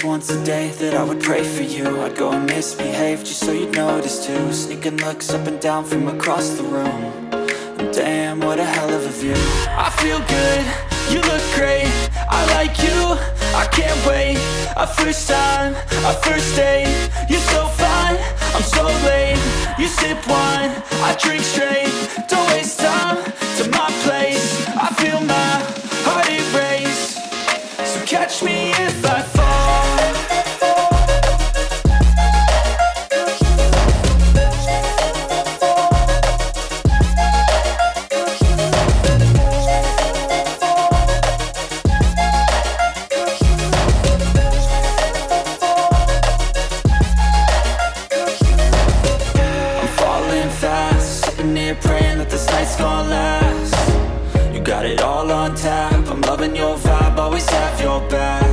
once a day that I would pray for you. I'd go and misbehave just so you'd notice too. Sneaking looks up and down from across the room. And damn, what a hell of a view. I feel good, you look great, I like you, I can't wait. A first time, a first date, you're so fine, I'm so late. You sip wine, I drink straight, don't waste time to my place. I feel my heart erase, so catch me if I fall. Praying that this night's gonna last. You got it all on tap, I'm loving your vibe, always have your back.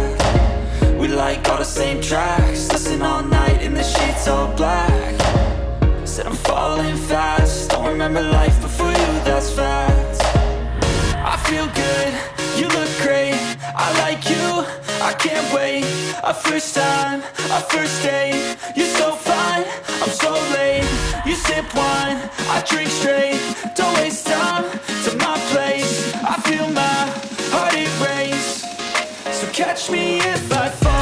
We like all the same tracks, listen all night in the sheets all black. Said I'm falling fast, don't remember life before you, that's fact. I feel good, you look great, I like you, I can't wait. A first time, a first date, you're so fine, I'm so late. You sip wine, I drink straight, don't waste time to my place. I feel my heart erase, so catch me if I fall.